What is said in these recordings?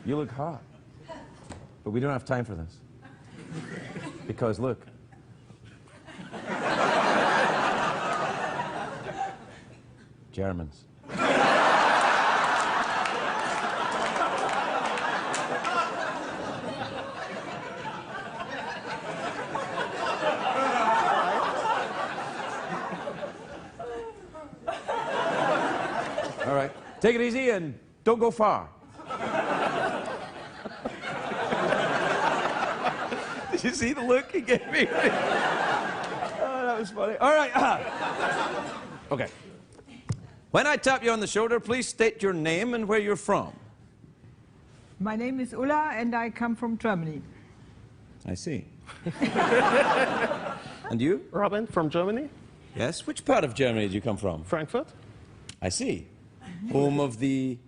You look hot. But we don't have time for this. Because look. Germans. All right. Take it easy and don't go far. Did you see the look he gave me? Oh, that was funny. All right. Okay. When I tap you on the shoulder, please state your name and where you're from. My name is Ulla, and I come from Germany. I see. And you? Robin from Germany. Yes. Which part of Germany did you come from? Frankfurt. I see. Home of the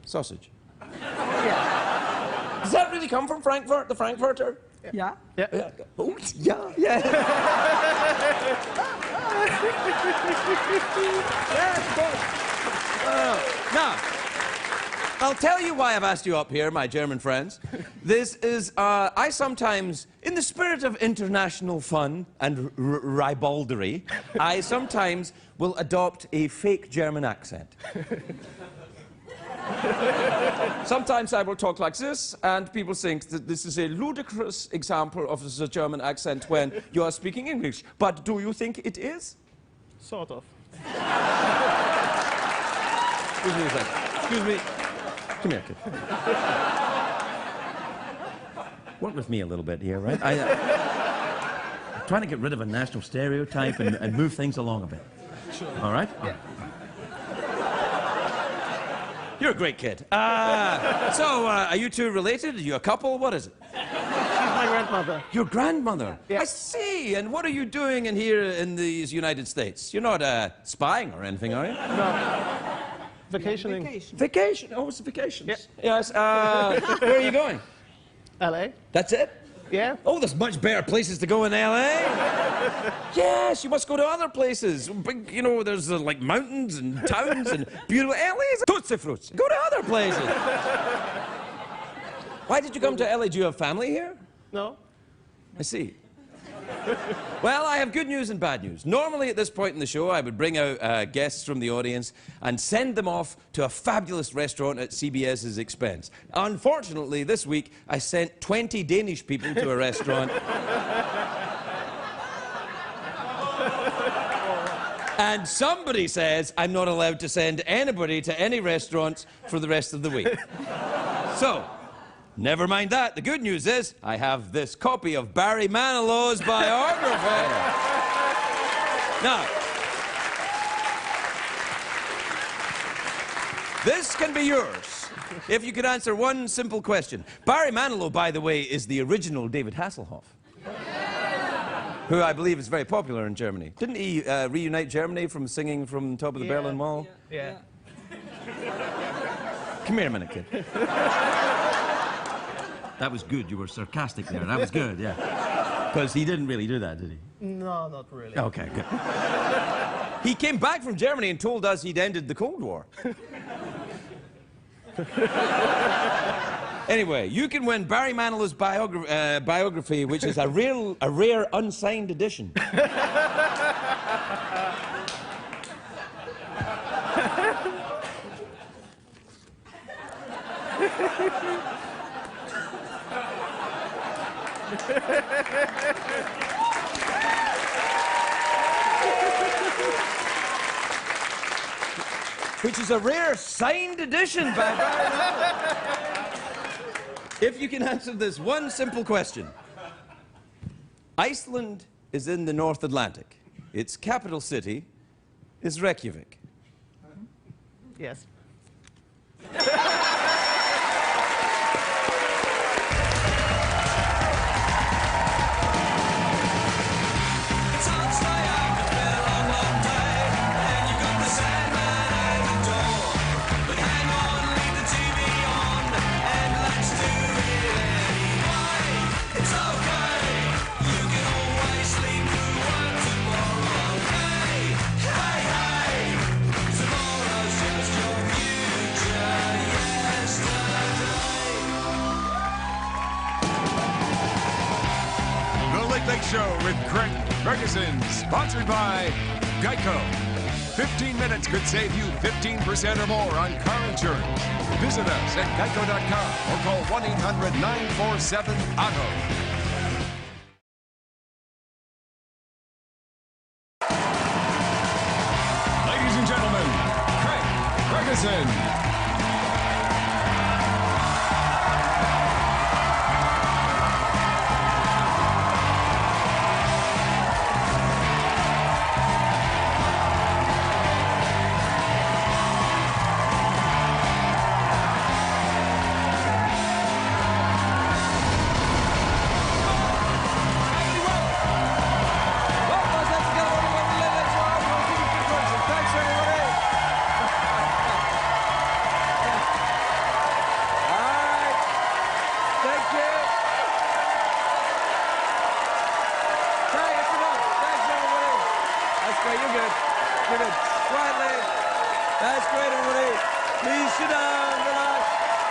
sausage. Yeah. Does that really come from Frankfurt, the Frankfurter? Yeah. Yeah. Yeah. Oh, yeah, yeah. Yeah, of course. Now, I'll tell you why I've asked you up here, my German friends. This is, I sometimes, in the spirit of international fun and ribaldry, I sometimes will adopt a fake German accent. Sometimes I will talk like this, and people think that this is a ludicrous example of the German accent when you are speaking English. But do you think it is? Sort of. Excuse me a second. Excuse me. Come here, kid. Work with me a little bit here, right? I'm trying to get rid of a national stereotype and move things along a bit. Sure. All right? Yeah. You're a great kid. Are you two related? Are you a couple? What is it? She's my grandmother. Your grandmother? Yeah. I see. And what are you doing in here in these United States? You're not spying or anything, are you? No. Vacationing. Vacation. Vacation. Oh, it's vacations. Yeah. Yes. Where are you going? LA. That's it? Yeah. Oh, there's much better places to go in L.A. Yes, you must go to other places. Big, you know, there's like mountains and towns and beautiful L.A.'s Tootsie Fruits. Go to other places. Why did you come to L.A.? Do you have family here? No. I see. Well, I have good news and bad news. Normally at this point in the show, I would bring out guests from the audience and send them off to a fabulous restaurant at CBS's expense. Unfortunately, this week, I sent 20 Danish people to a restaurant. And somebody says I'm not allowed to send anybody to any restaurants for the rest of the week. So, never mind that. The good news is I have this copy of Barry Manilow's biography. Now, this can be yours if you could answer one simple question. Barry Manilow, by the way, is the original David Hasselhoff, who I believe is very popular in Germany. Didn't he reunite Germany from singing from top of the Berlin Wall? Yeah. Come here a minute, kid. That was good. You were sarcastic there. That was good, yeah. Because he didn't really do that, did he? No, not really. Okay, good. He came back from Germany and told us he'd ended the Cold War. Anyway, you can win Barry Manilow's biography, which is a rare unsigned edition. Which is a rare signed edition by Barry Manilow. If you can answer this one simple question. Iceland is in the North Atlantic. Its capital city is Reykjavik. Yes. Tomorrow's just your with Craig Ferguson, sponsored by Geico. 15 minutes could save you 15% or more on car insurance. Visit us at geico.com or call 1-800-947-AUTO. Ladies and gentlemen, Craig Ferguson. That's great, everybody. Please sit down, relax.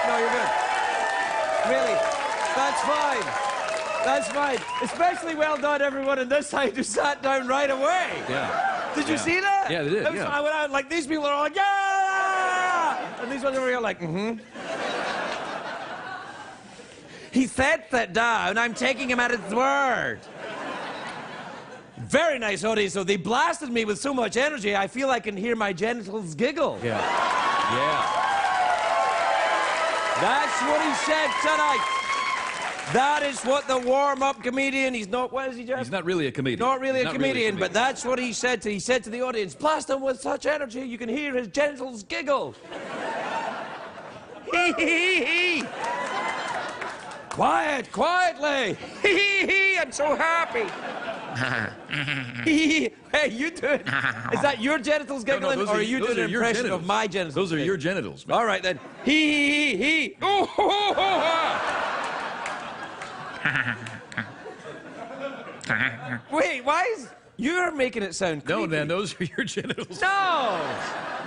No, you're good. Really, that's fine. That's fine. Especially well done, everyone on this side who sat down right away. Yeah. Did you see that? Yeah, they did, yeah. I went out, like, these people are all like, yeah! And these ones over here are like, mm-hmm. He said sit down. I'm taking him at his word. Very nice audience, though. They blasted me with so much energy, I feel I can hear my genitals giggle. Yeah. Yeah. That's what he said tonight. That is what the warm-up comedian, he's not, what is he, Jeff? He's not really a comedian. Not really He's a not comedian, but that's what he said to the audience. Blast him with such energy, you can hear his genitals giggle. Hee hee hee. Quiet, quietly. Hee hee hee, I'm so happy. Hey, you doing? Is that your genitals giggling, or are you doing an impression of my genitals? Those are your genitals. All right, then. Hee hee hee. Oh, ho, ho, ho, ha. Wait, why is... You're making it sound creepy. No, man, those are your genitals. No!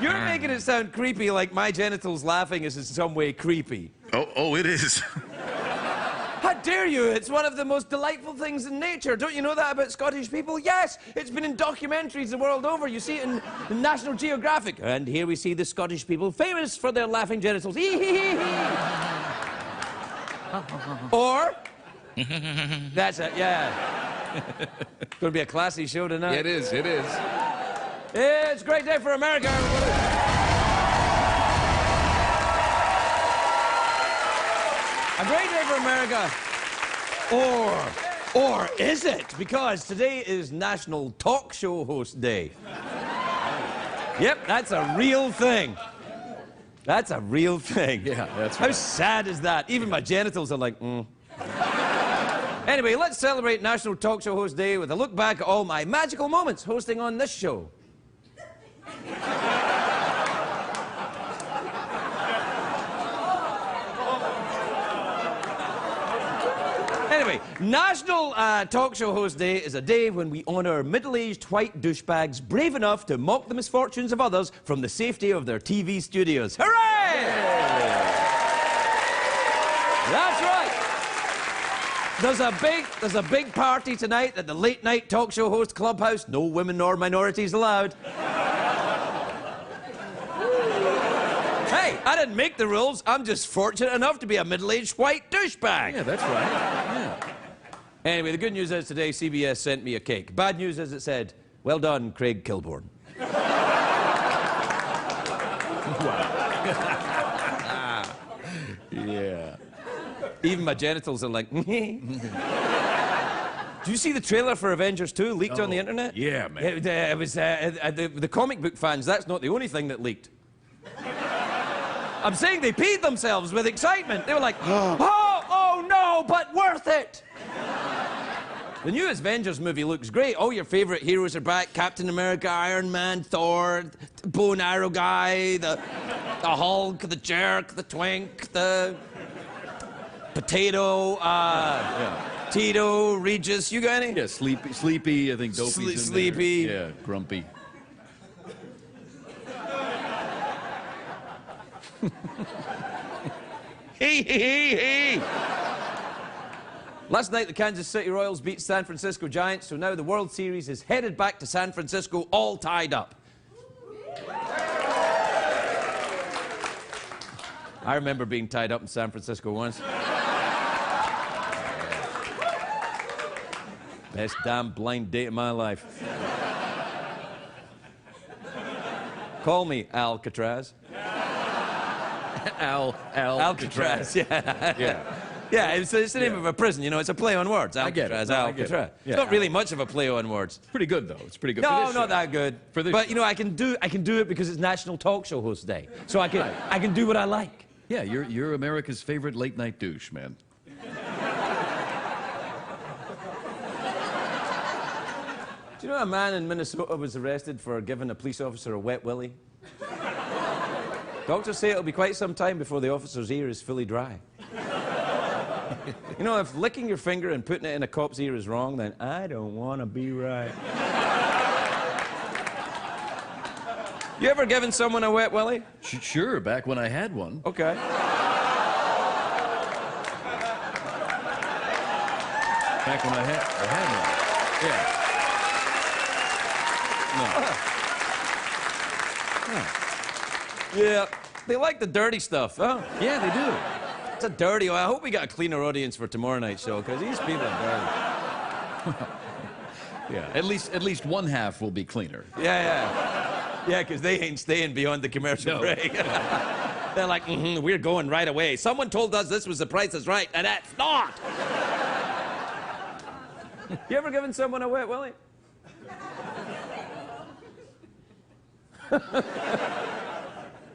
You're making it sound creepy, like my genitals laughing is in some way creepy. Oh, it is. How dare you? It's one of the most delightful things in nature. Don't you know that about Scottish people? Yes, it's been in documentaries the world over. You see it in National Geographic. And here we see the Scottish people famous for their laughing genitals. Or... That's it, yeah. It's going to be a classy show tonight. Yeah, it is, it is. It's a great day for America, everybody. A great day for America. Or is it? Because today is National Talk Show Host Day. Yep, that's a real thing. That's a real thing. Yeah, that's How right. sad is that? Even my genitals are like, Anyway, let's celebrate National Talk Show Host Day with a look back at all my magical moments hosting on this show. Anyway, National Talk Show Host Day is a day when we honor middle-aged white douchebags brave enough to mock the misfortunes of others from the safety of their TV studios. Hooray! That's right. There's a big party tonight at the late night talk show host clubhouse. No women nor minorities allowed. Hey, I didn't make the rules. I'm just fortunate enough to be a middle-aged white douchebag. Yeah, that's right. Yeah. Anyway, the good news is today CBS sent me a cake. Bad news is it said, well done, Craig Kilborn. Yeah. Even my genitals are like, Do you see the trailer for Avengers 2 leaked on the internet? Yeah, man. It was the comic book fans, that's not the only thing that leaked. I'm saying they peed themselves with excitement. They were like, oh no, but worth it. The new Avengers movie looks great. All your favorite heroes are back. Captain America, Iron Man, Thor, the bow and arrow guy, the Hulk, the jerk, the twink, the potato, Tito, Regis. You got any? Yeah, Sleepy, I think Dopey's in there. Sleepy. Yeah, Grumpy. Hee. Last night, the Kansas City Royals beat San Francisco Giants, so now the World Series is headed back to San Francisco, all tied up. I remember being tied up in San Francisco once. Best damn blind date of my life. Call me Alcatraz. Alcatraz. Yeah. Yeah. Yeah, it's the name of a prison, you know, it's a play on words. I get it. Alcatraz, No, I get it. Alcatraz. Yeah. It's not really much of a play on words. Pretty good, though. It's pretty good. No, for this not show. that good. For this but, you show. know, I can do it because it's National Talk Show Host Day. So I can do what I like. Yeah, you're America's favorite late-night douche, man. Do you know a man in Minnesota was arrested for giving a police officer a wet willy? Doctors say it'll be quite some time before the officer's ear is fully dry. You know, if licking your finger and putting it in a cop's ear is wrong, then I don't want to be right. You ever given someone a wet willy? Sure, back when I had one. Okay. Back when I had one. Yeah. Yeah, they like the dirty stuff, huh? Yeah, they do. It's a dirty one. I hope we got a cleaner audience for tomorrow night's show, because these people are dirty. Yeah, at least one half will be cleaner. Yeah, because they ain't staying beyond the commercial No. break. They're like, we're going right away. Someone told us this was The Price is Right, and that's not. You ever given someone a wet willy?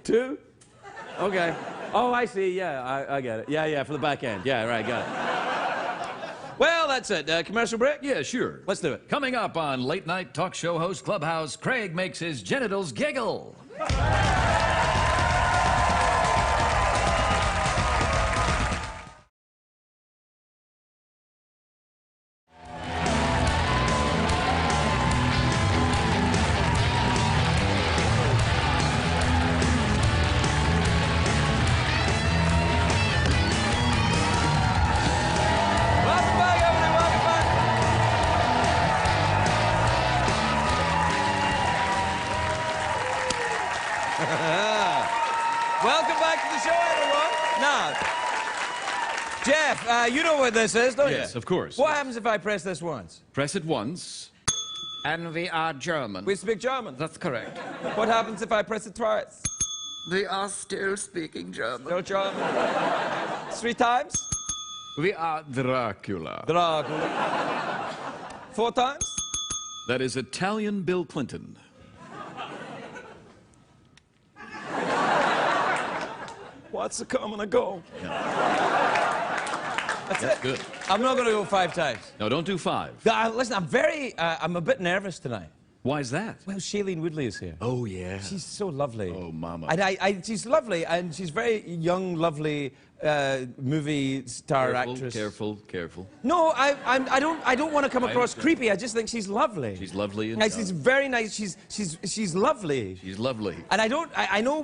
Two? Okay. Oh, I see. Yeah, I get it. Yeah, for the back end. Yeah, right, got it. Well, that's it. Commercial break? Yeah, sure. Let's do it. Coming up on Late Night Talk Show Host Clubhouse, Craig makes his genitals giggle. Welcome back, everybody. Welcome back. Welcome back to the show, everyone. Now, Jeff, you know what this is, don't you? Yes, of course. What happens if I press this once? Press it once. And we are German. We speak German. That's correct. What happens if I press it twice? We are still speaking German. No German. 3 times? We are Dracula. Dracula. 4 times? That is Italian Bill Clinton. What's the come and a go? That's it. Good. I'm not going to go 5 times. No, don't do 5. Listen, I'm a bit nervous tonight. Why is that? Well, Shailene Woodley is here. Oh, yeah. She's so lovely. Oh, mama. And she's lovely, and she's very young, lovely movie star actress. Careful. No, I don't want to come across understand. creepy. I just think she's lovely. She's lovely. And She's very nice. She's lovely. She's lovely. And I know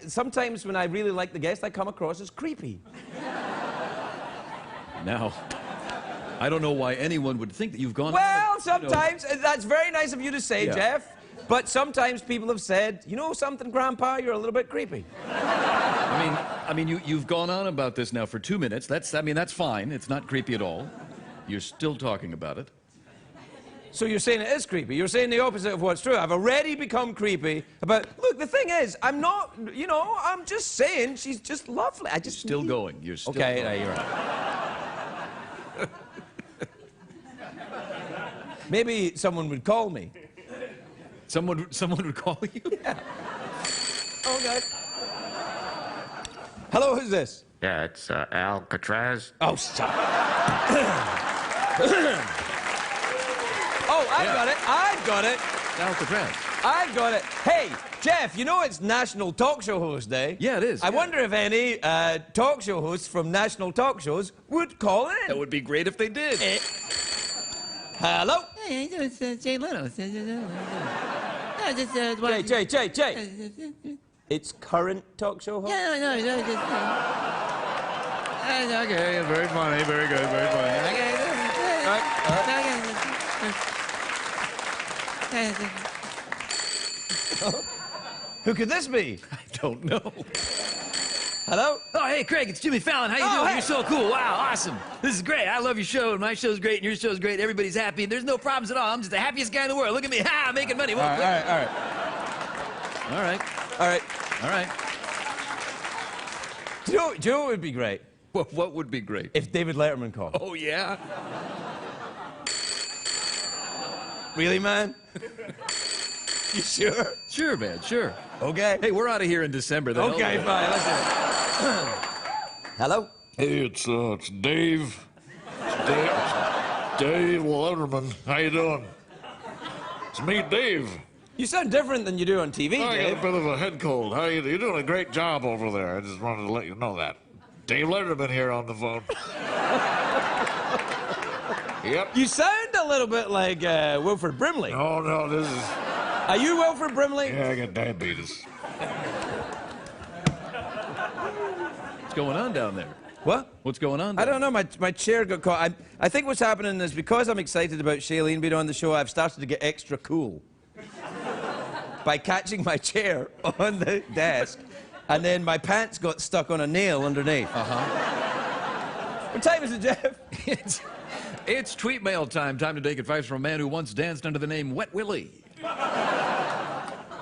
sometimes when I really like the guest, I come across as creepy. Now, I don't know why anyone would think that you've gone. Well, sometimes that's very nice of you to say, Yeah. Jeff. But sometimes people have said, you know something, Grandpa, you're a little bit creepy. I mean, you've gone on about this now for 2 minutes. That's fine. It's not creepy at all. You're still talking about it. So you're saying it is creepy. You're saying the opposite of what's true. I've already become creepy about... Look, the thing is, I'm not... You know, I'm just saying she's just lovely. I just... Still going. You're still Okay, going. you're right. Maybe someone would call me. Someone would call you? Yeah. Okay. Hello, who's this? Yeah, it's Alcatraz. Oh, stop. Oh, I've got it. Alcatraz. I've got it. Hey, Jeff, you know it's National Talk Show Host Day. Yeah, it is. I yeah. wonder if any talk show hosts from national talk shows would call in. That would be great if they did. Hello? Hey, it's Jay Leno. Jay. It's current talk show host? No. Okay, very funny, very good, very funny. Who could this be? I don't know. Hello? Oh, hey, Craig, it's Jimmy Fallon. How you Oh, doing? hey. You're so cool. Wow, awesome. This is great. I love your show, and my show's great, and your show's great. Everybody's happy, and there's no problems at all. I'm just the happiest guy in the world. Look at me. Ha, I'm making money. Whoa, All right. All right. All right. All right. Do you know what would be great? What would be great? If David Letterman called. Oh, yeah? Really, man? You sure? Sure, man, sure. Okay. Hey, we're out of here in December. The Okay, hell- fine. Let's do it. Hello? Hey, it's Dave. Dave Letterman. How you doing? It's me, Dave. You sound different than you do on TV, I got a Dave. bit of a head cold. How you? You're doing a great job over there. I just wanted to let you know that. Dave Letterman here on the phone. Yep. You sound a little bit like Wilford Brimley. Oh no, this is. Are you Wilford Brimley? Yeah, I got diabetes. What's going on down there? What? What's going on? I down don't know. My chair got caught. I think what's happening is because I'm excited about Shailene being on the show, I've started to get extra cool by catching my chair on the desk, and then my pants got stuck on a nail underneath. What time is it, Jeff? It's tweet mail time. Time to take advice from a man who once danced under the name Wet Willie.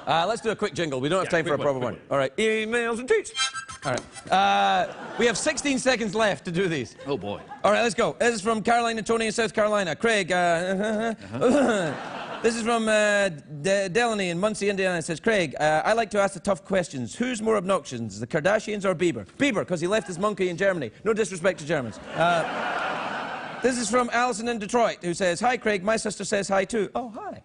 Let's do a quick jingle. We don't have time for a quick proper one, one. quick All right. Emails and tweets. All right. We have 16 seconds left to do these. Oh, boy. All right, let's go. This is from Caroline and Tony in South Carolina. Craig, this is from Delaney in Muncie, Indiana. It says, Craig, I like to ask the tough questions. Who's more obnoxious, the Kardashians or Bieber? Bieber, because he left his monkey in Germany. No disrespect to Germans. This is from Alison in Detroit, who says, hi, Craig, my sister says hi, too. Oh, hi.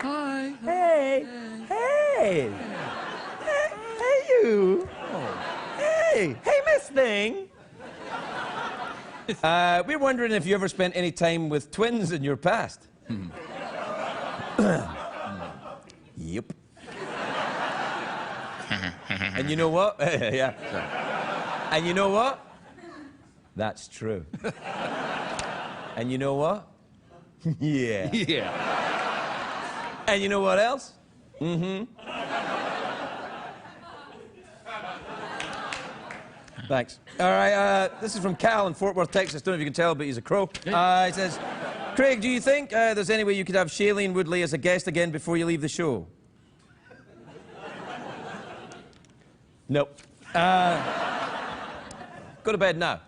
Hi. Hey. Hey. Hey, you. Hey. Hey, Miss Thing. We're wondering if you ever spent any time with twins in your past. Yep. And you know what? Yeah. And you know what? That's true. And you know what? Yeah. Yeah. And you know what else? Thanks. All right, this is from Cal in Fort Worth, Texas. Don't know if you can tell, but he's a crow. He says, Craig, do you think there's any way you could have Shailene Woodley as a guest again before you leave the show? Nope. Go to bed now.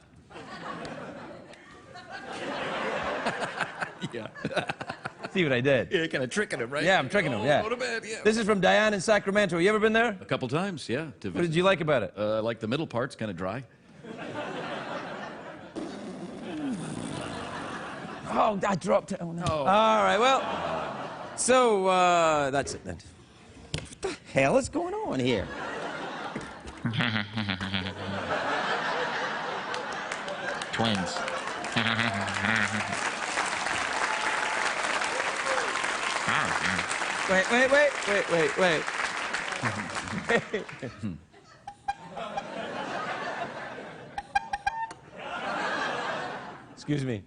Yeah. See what I did? Yeah, kind of tricking him, right? Yeah, I'm tricking him, yeah. Go to bed, yeah. This is from Diane in Sacramento. You ever been there? A couple times, yeah. To What did you like about it? like the middle part's kind of dry. Oh, I dropped it. Oh, no. All right, well, so that's it then. What the hell is going on here? Twins. Wait. Excuse me.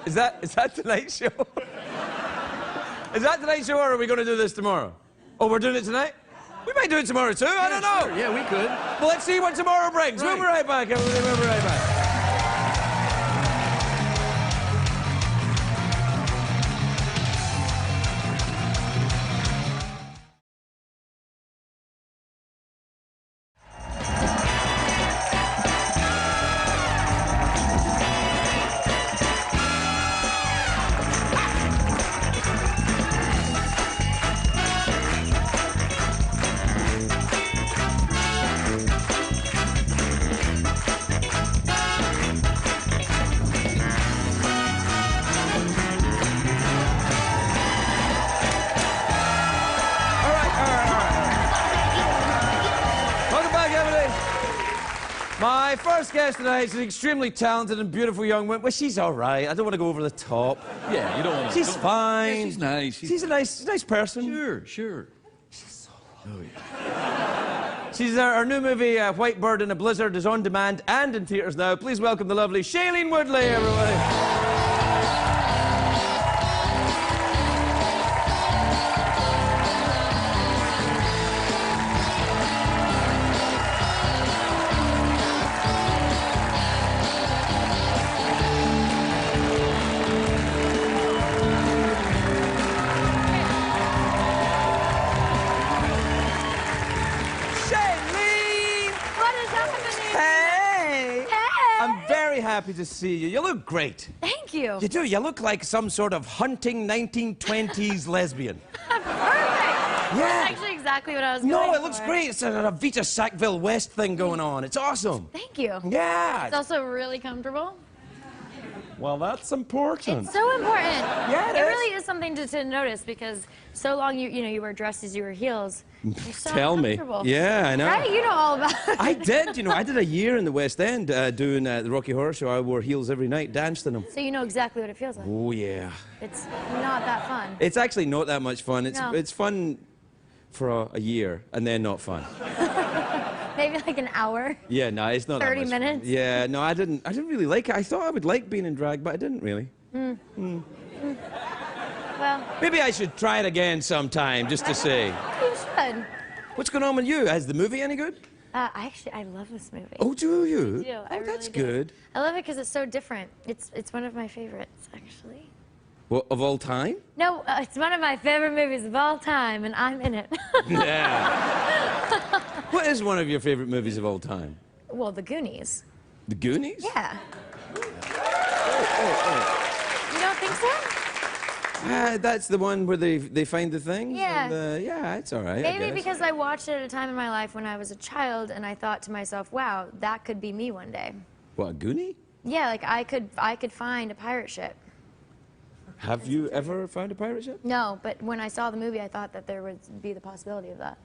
Is that tonight's show? Is that tonight's show, or are we going to do this tomorrow? Oh, we're doing it tonight? We might do it tomorrow, too. I don't know. Sure. Yeah, we could. Well, let's see what tomorrow brings. Right. We'll be right back, everybody. We'll be right back. My first guest tonight is an extremely talented and beautiful young woman. Well, she's all right. I don't want to go over the top. Yeah, you don't want to. She's fine. Yeah, she's nice. She's a nice person. Sure, sure. She's so Oh, yeah. She's our new movie, White Bird in a Blizzard, is on demand and in theaters now. Please welcome the lovely Shailene Woodley, everybody. I'm very happy to see you. You look great. Thank you. You do. You look like some sort of hunting 1920s lesbian. Perfect. Yeah. That's actually exactly what I was going No, for. it looks great. It's a Vita Sackville West thing going on. It's awesome. Thank you. Yeah. It's also really comfortable. Well, that's important. It's so important. Yeah, it is. really is something to notice because so long you wear dresses, you wear heels. You're so Tell me. uncomfortable. Yeah, I know. Right? You know all about it. I did. You know, I did a year in the West End doing the Rocky Horror Show. I wore heels every night, danced in them. So you know exactly what it feels like. Oh, yeah. It's not that fun. It's actually not that much fun. It's No. it's fun for a year and then not fun. Maybe like an hour. Yeah, no, it's not 30 that much fun. minutes? Yeah, no, I didn't really like it. I thought I would like being in drag, but I didn't really. Well, Maybe I should try it again sometime just to see. you should. What's going on with you? Is the movie any good? I love this movie. Oh, do you? I do. Oh, I really that's do. good. I love it because it's so different. It's one of my favorites, actually. Well, of all time? No, it's one of my favorite movies of all time, and I'm in it. Yeah. What is one of your favorite movies of all time? Well, The Goonies. The Goonies? Yeah. Oh. You don't think so? That's the one where they find the things? Yeah. And, yeah, it's all right. Maybe I guess. because I watched it at a time in my life when I was a child, and I thought to myself, wow, that could be me one day. What, a Goonie? Yeah, like I could find a pirate ship. Have you ever found a pirate ship? No, but when I saw the movie, I thought that there would be the possibility of that.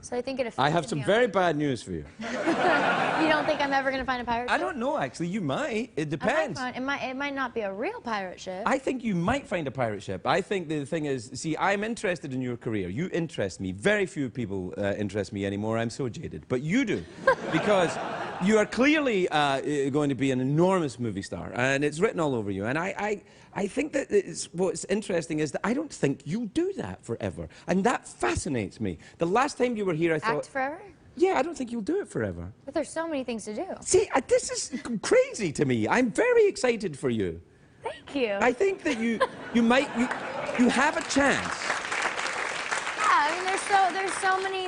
So I think it affected I have some me. very bad news for you. You don't think I'm ever going to find a pirate ship? I don't know, actually. You might. It I depends. might find, it might not be a real pirate ship. I think you might find a pirate ship. I think the thing is, see, I'm interested in your career. You interest me. Very few people interest me anymore. I'm so jaded. But you do. Because you are clearly going to be an enormous movie star. And it's written all over you. And I think that what's interesting is that I don't think you do that forever. And that fascinates me. The last time you were here, I thought... Act forever? Yeah, I don't think you'll do it forever. But there's so many things to do. See, this is crazy to me. I'm very excited for you. Thank you. I think that you have a chance. Yeah, I mean,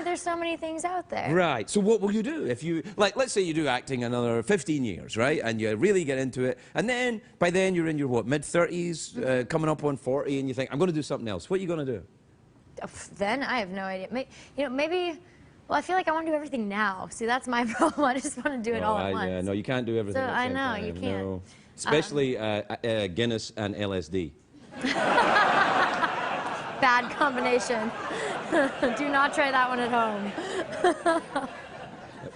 there's so many things out there. Right. So what will you do if you, like, let's say you do acting another 15 years, right? And you really get into it. And then, by then, you're in your, what, mid-30s, coming up on 40, and you think, I'm going to do something else. What are you going to do? Then I have no idea. Maybe... Well, I feel like I want to do everything now. See, that's my problem. I just want to do it all at once. Yeah, no, you can't do everything So, at the same I know, time. you can't. No. Especially Guinness and LSD. Bad combination. Do not try that one at home.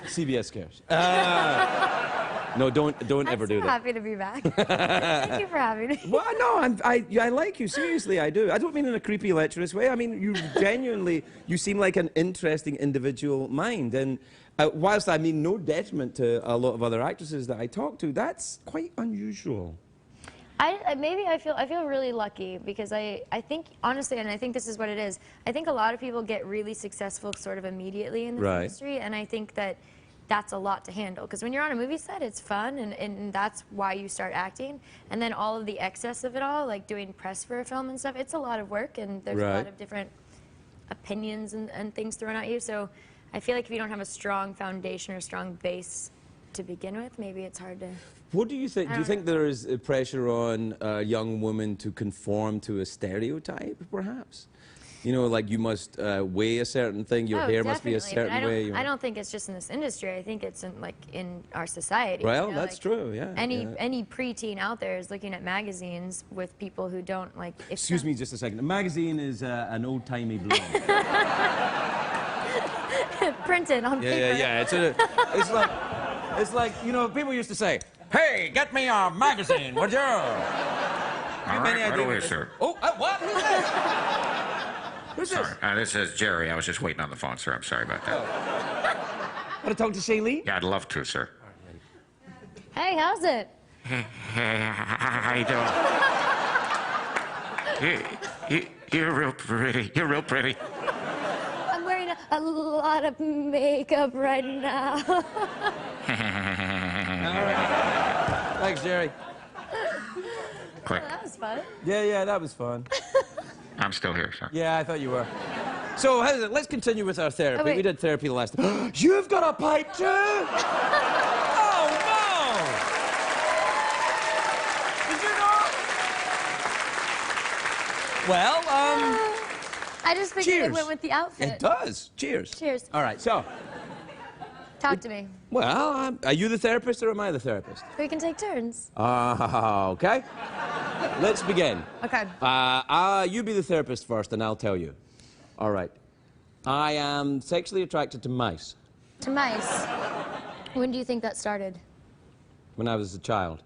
CBS cares. No, don't ever do I'm so that. happy to be back. Thank you for having me. Well, no, I like you. Seriously, I do. I don't mean in a creepy, lecherous way. I mean, you genuinely, you seem like an interesting individual mind. And whilst I mean no detriment to a lot of other actresses that I talk to, that's quite unusual. Maybe I feel really lucky because I think, honestly, and I think this is what it is, I think a lot of people get really successful sort of immediately in this industry, and I think that that's a lot to handle. Because when you're on a movie set, it's fun, and that's why you start acting. And then all of the excess of it all, like doing press for a film and stuff, it's a lot of work, and there's a lot of different opinions and things thrown at you. So I feel like if you don't have a strong foundation or a strong base to begin with, maybe it's hard to... What do you think? Do you think there is pressure on young women to conform to a stereotype, perhaps? You know, like you must weigh a certain thing, your hair must be a certain way. I don't think it's just in this industry. I think it's in our society. Well, you know? that's like, true, yeah. Any preteen out there is looking at magazines with people who don't like... Excuse me just a second. A magazine is an old-timey blog. Printed on paper. Yeah. It's like, you know, people used to say, hey, get me a magazine, would you? All right, right away, sir. Oh, what? Who's that? Who's Sorry. this? This is Jerry. I was just waiting on the phone, sir. I'm sorry about that. Want to talk to Shailene? Yeah, I'd love to, sir. Hey, how's it? Hey, how you doing? You're real pretty. You're real pretty. I'm wearing a lot of makeup right now. Thanks, Jerry. Click. That was fun. Yeah, that was fun. I'm still here, sir. Yeah, I thought you were. So, how's it? Let's continue with our therapy. Oh, wait. We did therapy the last time. You've got a pipe too? Oh, no! Did you know? Well, I just figured cheers. it went with the outfit. It does. Cheers. Cheers. All right, so, Talk to me. well, are you the therapist or am I the therapist? We can take turns. Okay. Let's begin. Okay. You be the therapist first, and I'll tell you. All right. I am sexually attracted to mice. To mice. When do you think that started? When I was a child.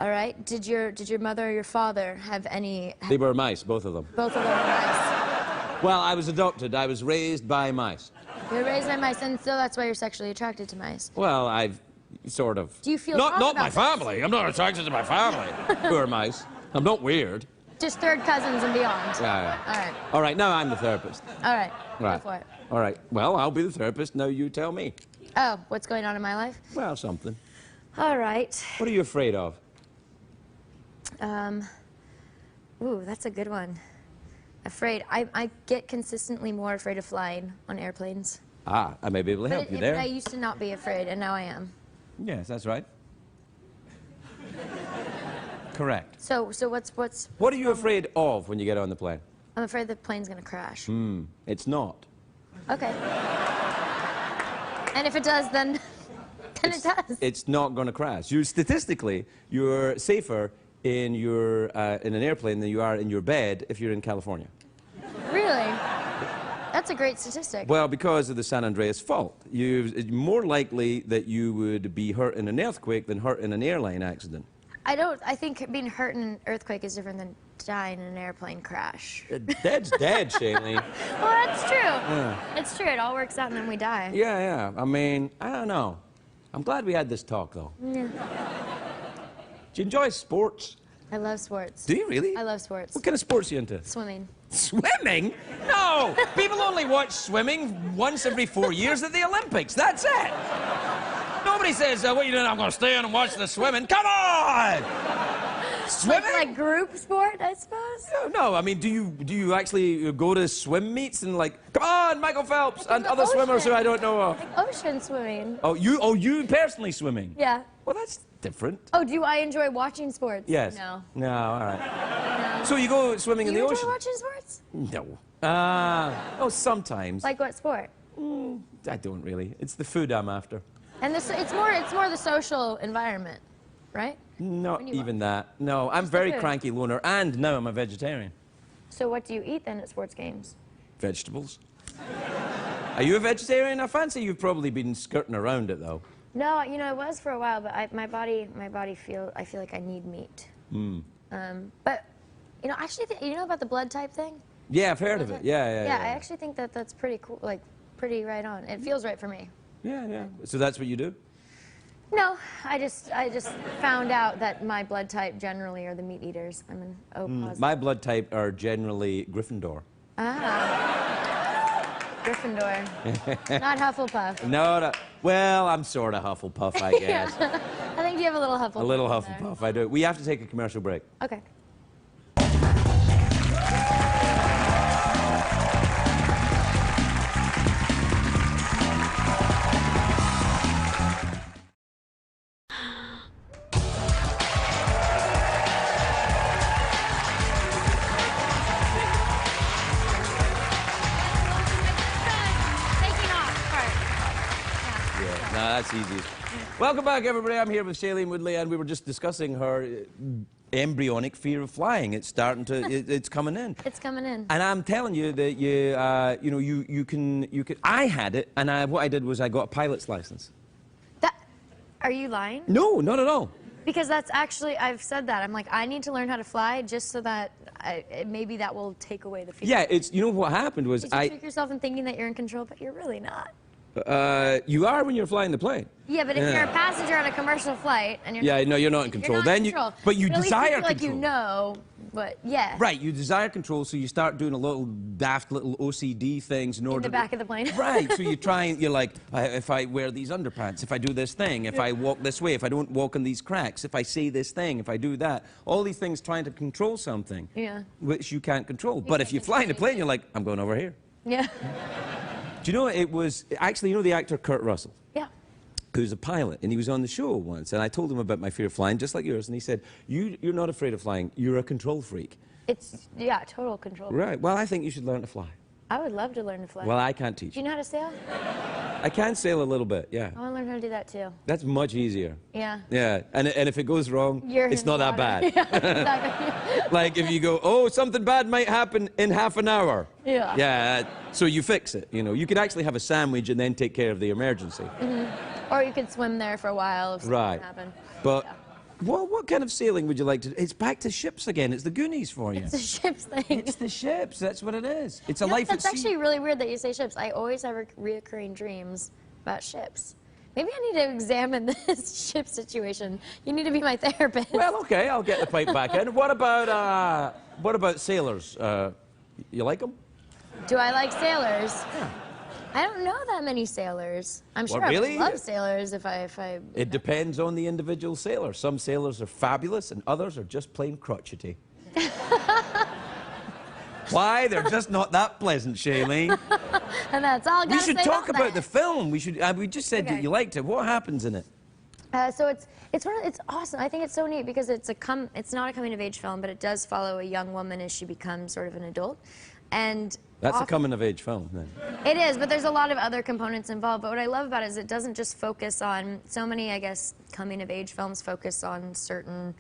All right. Did your mother or your father have any? They were mice, both of them. Both of them were mice. Well, I was adopted. I was raised by mice. You were raised by mice, and so that's why you're sexually attracted to mice. Well, I've sort of. Do you feel not wrong my about family. I'm not attracted to my family. Who are mice? I'm not weird. Just third cousins and beyond. Yeah. All right. All right. Now I'm the therapist. All right. Right. Go for it. All right. Well, I'll be the therapist. Now you tell me. Oh, what's going on in my life? Well, something. All right. What are you afraid of? Ooh, that's a good one. Afraid. I get consistently more afraid of flying on airplanes. I may be able to help you there. But I used to not be afraid, and now I am. Yes, that's right. Correct. So what's? What are you afraid of when you get on the plane? I'm afraid the plane's gonna crash. It's not. Okay. And if it does, then it does. It's not going to crash. Statistically, you're safer in an airplane than you are in your bed if you're in California. Really? That's a great statistic. Well, because of the San Andreas fault. It's more likely that you would be hurt in an earthquake than hurt in an airline accident. I think being hurt in an earthquake is different than dying in an airplane crash. Dead's dead, Shailene. Well, that's true. Yeah. It's true. It all works out and then we die. Yeah. I mean, I don't know. I'm glad we had this talk, though. Yeah. Do you enjoy sports? I love sports. Do you really? I love sports. What kind of sports are you into? Swimming. Swimming? No! People only watch swimming once every 4 years at the Olympics. That's it. Nobody says, what are you doing? I'm going to stay in and watch the swimming. Come on! Swimming? Like group sport, I suppose? No, I mean, do you actually go to swim meets and like, come on, Michael Phelps and other swimmers who I don't know of? Like ocean swimming. Oh, you personally swimming? Yeah. Well, that's different. Oh, do I enjoy watching sports? Yes. No. No, all right. No. So you go swimming in the Do you ocean? enjoy watching sports? No. Oh, sometimes. Like what sport? I don't really. It's the food I'm after. And it's more the social environment, right? Not When you even that. No, I'm very food. cranky loner, and now I'm a vegetarian. So what do you eat then at sports games? Vegetables. Are you a vegetarian? I fancy you've probably been skirting around it, though. No, you know, I was for a while, but I feel like I need meat. But, you know, actually, you know about the blood type thing? Yeah, I've heard of it. Yeah. Yeah, I actually think that's pretty cool, like, pretty right on. It feels right for me. Yeah. So that's what you do? No, I just found out that my blood type generally are the meat eaters. I'm an O positive. My blood type are generally Gryffindor. Ah. Gryffindor. Not Hufflepuff. No. Well, I'm sort of Hufflepuff, I guess. I think you have a little Hufflepuff. A little in Hufflepuff, I do. We have to take a commercial break. there. Okay. No, that's easy. Welcome back, everybody. I'm here with Shailene Woodley, and we were just discussing her embryonic fear of flying. It's starting to, it's coming in. It's coming in. And I'm telling you that you can. I had it, and what I did was I got a pilot's license. Are you lying? No, not at all. Because that's actually, I've said that. I'm like, I need to learn how to fly just so that maybe that will take away the fear. Yeah, it's, you know what happened was You trick yourself in thinking that you're in control, but you're really not. you are when you're flying the plane. Yeah, but if you're a passenger on a commercial flight and you're no, you're not in control. You're not then in control. but you at least desire you feel like control. you know, but yeah. Right, you desire control, so you start doing a little daft little OCD things in order In the back of the plane. Right, so you try and you're like, if I wear these underpants, if I do this thing, if I walk this way, if I don't walk in these cracks, if I say this thing, if I do that, all these things trying to control something, which you can't control. But if you fly in a plane, you're like, I'm going over here. Yeah. Do you know, it was, actually, you know the actor Kurt Russell? Yeah. Who's a pilot, and he was on the show once, and I told him about my fear of flying, just like yours, and he said, you're not afraid of flying, you're a control freak. It's, yeah, total control. Right, well, I think you should learn to fly. I would love to learn to fly. Well, I can't teach Do you know how to sail? I can sail a little bit, yeah. I want to learn how to do that too. That's much easier. Yeah. Yeah, and if it goes wrong, it's not that bad. Yeah, exactly. Like if you go, oh, something bad might happen in half an hour. Yeah. Yeah, so you fix it, you know. You could actually have a sandwich and then take care of the emergency. Or you could swim there for a while if something happened. But, well, what kind of sailing would you like to do? It's back to ships again. It's the Goonies for you. It's the ships thing. It's the ships. That's what it is. It's a life at That's sea. actually really weird that you say ships. I always have reoccurring dreams about ships. Maybe I need to examine this ship situation. You need to be my therapist. Well, okay, I'll get the pipe back in. What about sailors? You like them? Do I like sailors? Yeah. I don't know that many sailors. I'm sure really? I would love sailors if I... It depends on the individual sailor. Some sailors are fabulous and others are just plain crotchety. Why? They're just not that pleasant, Shailene. And that's all I gotta We should say talk about that. the film. We should. We just said that you liked it. What happens in it? So it's awesome. I think it's so neat because it's not a coming of age film, but it does follow a young woman as she becomes sort of an adult. And that's a coming of age film, then. It is, but there's a lot of other components involved. But what I love about it is it doesn't just focus on, so many, I guess, coming of age films focus on certain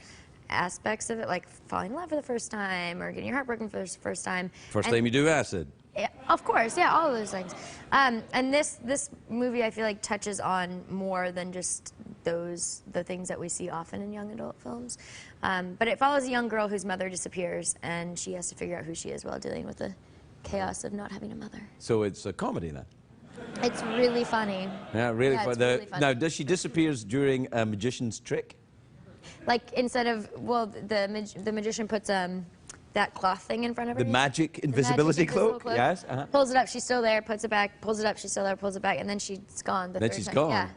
aspects of it, like falling in love for the first time or getting your heart broken for the first time. First time you do acid. Yeah, of course, yeah, all of those things. And this movie, I feel like, touches on more than just the things that we see often in young adult films. But it follows a young girl whose mother disappears, and she has to figure out who she is while dealing with the chaos of not having a mother. So it's a comedy, then? It's really funny. Yeah, really, yeah, funny. Really funny. Now, does she disappears during a magician's trick? Like, instead of, well, the magician puts that cloth thing in front of her. The magic invisibility cloak? Yes. Pulls it up, she's still there, puts it back, pulls it up, she's still there, pulls it back, and then she's gone. Then she's gone. Yeah.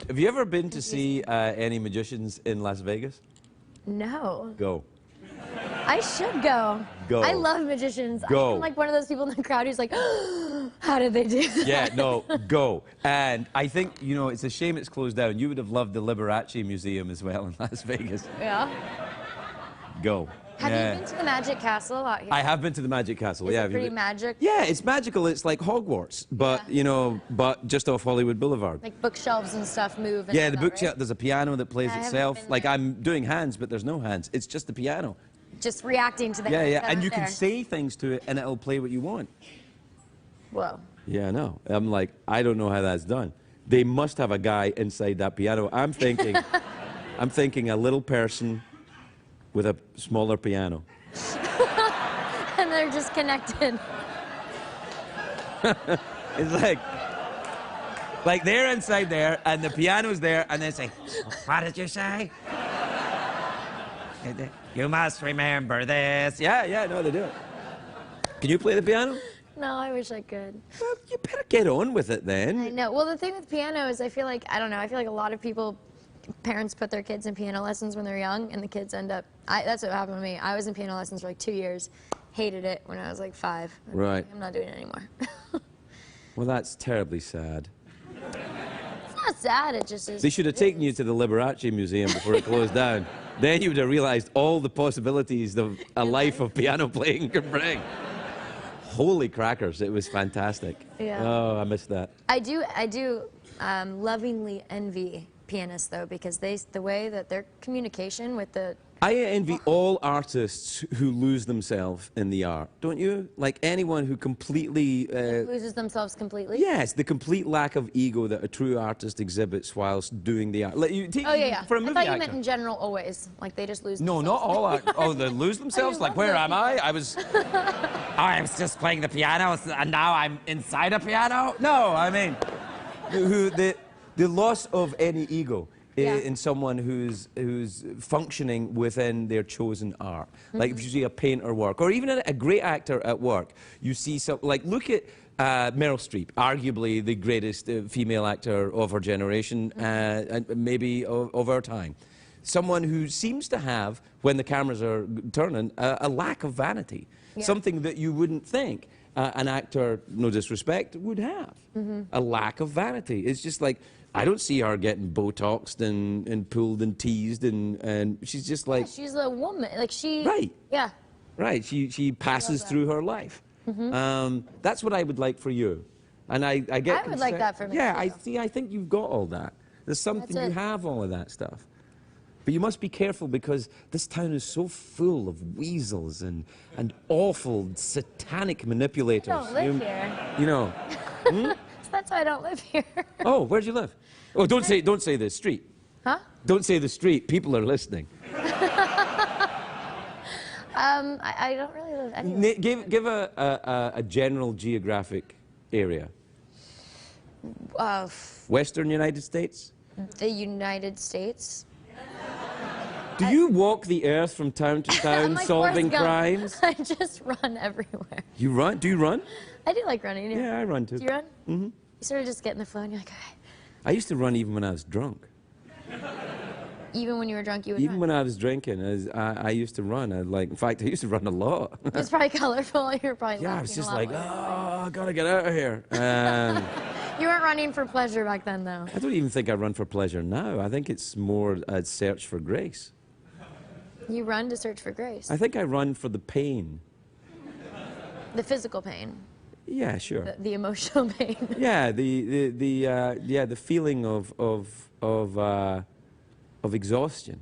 Have you ever been to see any magicians in Las Vegas? No. Go. I should go. Go. I love magicians. Go. I'm like one of those people in the crowd who's like, how did they do that? Yeah, no, go. And I think, you know, it's a shame it's closed down. You would have loved the Liberace Museum as well in Las Vegas. Yeah. Go. Have you been to the Magic Castle out here? I have been to the Magic Castle, Is yeah. it pretty magic? Yeah, it's magical. It's like Hogwarts, but, you know, but just off Hollywood Boulevard. Like bookshelves and stuff move. And Yeah, the stuff, bookshelf, right? there's a piano that plays itself. Like, I'm doing hands, but there's no hands. It's just the piano. Just reacting to the Yeah, hands yeah, that and are you there. can say things to it, and it'll play what you want. Whoa. Yeah, I know. I'm like, I don't know how that's done. They must have a guy inside that piano. I'm thinking a little person with a smaller piano. And they're just connected. It's like they're inside there, and the piano's there, and they say, What did you say? You must remember this. yeah, no, they do it. Can you play the piano? No, I wish I could. Well, you better get on with it then. I know. Well, the thing with piano is I feel like, I don't know, I feel like a lot of people, parents put their kids in piano lessons when they're young, and the kids end up, that's what happened to me. I was in piano lessons for like 2 years, hated it when I was like 5. Right. I'm not doing it anymore. Well, that's terribly sad. It's not sad, it just is. They should have taken you to the Liberace Museum before it closed down. Then you would have realized all the possibilities that a life of piano playing could bring. Holy crackers, it was fantastic. Yeah. Oh, I missed that. I do lovingly envy pianists though, because the way that their communication with the I envy all artists who lose themselves in the art, don't you? Like anyone who completely... Loses themselves completely? Yes, the complete lack of ego that a true artist exhibits whilst doing the art. Like Oh, yeah. For a movie I thought you actor. meant in general always. Like they just lose No, themselves. not all actors. Oh, they lose themselves? I Like, love where those am I? I was... I was just playing the piano, and now I'm inside a piano? No, I mean, the loss of any ego in someone who's functioning within their chosen art. Like if you see a painter work, or even a great actor at work, you see some, like look at Meryl Streep, arguably the greatest female actor of her generation, and maybe of our time. Someone who seems to have, when the cameras are turning, a lack of vanity. Something that you wouldn't think an actor, no disrespect, would have. A lack of vanity. It's just like, I don't see her getting Botoxed and pulled and teased, and she's just like... Yeah, she's a woman. Like she... Right. Yeah. Right. She passes through her life. That's what I would like for you. And I get... I would like that for me, Yeah, too. I think you've got all that. There's something, you have all of that stuff. But you must be careful because this town is so full of weasels and awful satanic manipulators. I don't live here. You know. So that's why I don't live here. Oh, where do you live? Oh, don't say the street. Huh? Don't say the street. People are listening. I don't really live anywhere. Give a general geographic area. Western United States? The United States. Do you walk the earth from town to town like solving Forrest Gump. crimes? I just run everywhere. You run? Do you run? I do like running. Yeah, I run too. Do you run? You sort of just get in the flow and you're like, okay. I used to run even when I was drunk. Even when you were drunk, you would Even run? when I was drinking, I used to run. In fact, I used to run a lot. It was probably colorful. You were probably Yeah, I was laughing a just lot like, more. oh, I gotta get out of here. You weren't running for pleasure back then, though. I don't even think I run for pleasure now. I think it's more a search for grace. You run to search for grace. I think I run for the pain. The physical pain. Yeah, sure. The emotional pain. Yeah, the feeling of exhaustion.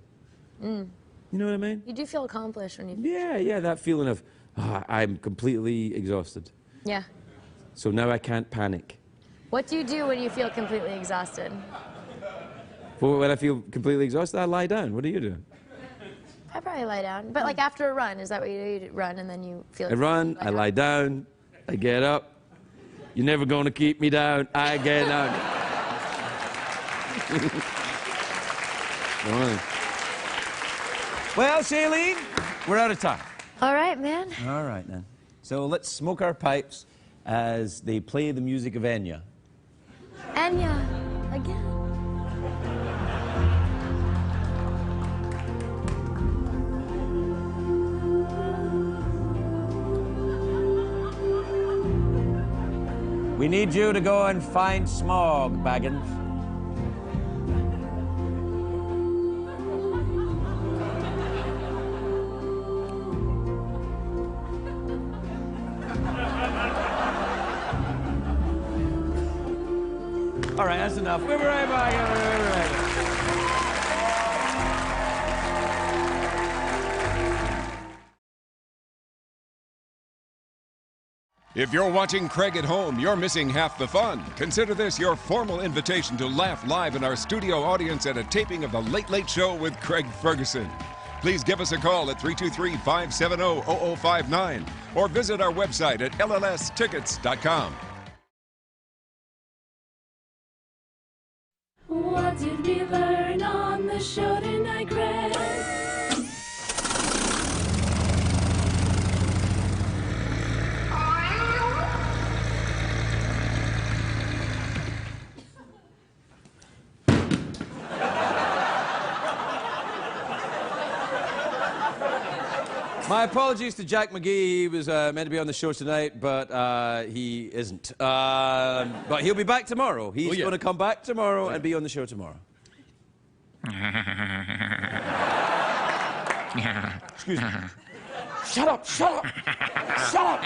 You know what I mean? You do feel accomplished when you... Yeah, that feeling of, I'm completely exhausted. Yeah. So now I can't panic. What do you do when you feel completely exhausted? Well, when I feel completely exhausted, I lie down. What do you do? I probably lie down. But like after a run, is that what you do? You run and then you feel... I run, I lie down, I get up. You're never going to keep me down. I get up. Well, Shailene, we're out of time. All right, man. All right, then. So let's smoke our pipes as they play the music of Enya. Enya, again. We need you to go and find Smog, Baggins. All right, that's enough. We'll be right back. We'll be right back. If you're watching Craig at home, you're missing half the fun. Consider this your formal invitation to laugh live in our studio audience at a taping of The Late Late Show with Craig Ferguson. Please give us a call at 323-570-0059 or visit our website at llstickets.com. What did we learn on the show tonight, Craig? My apologies to Jack McGee. He was meant to be on the show tonight, but he isn't. But he'll be back tomorrow. He's going to come back tomorrow and be on the show tomorrow. Excuse me. Shut up! Shut up! Shut up!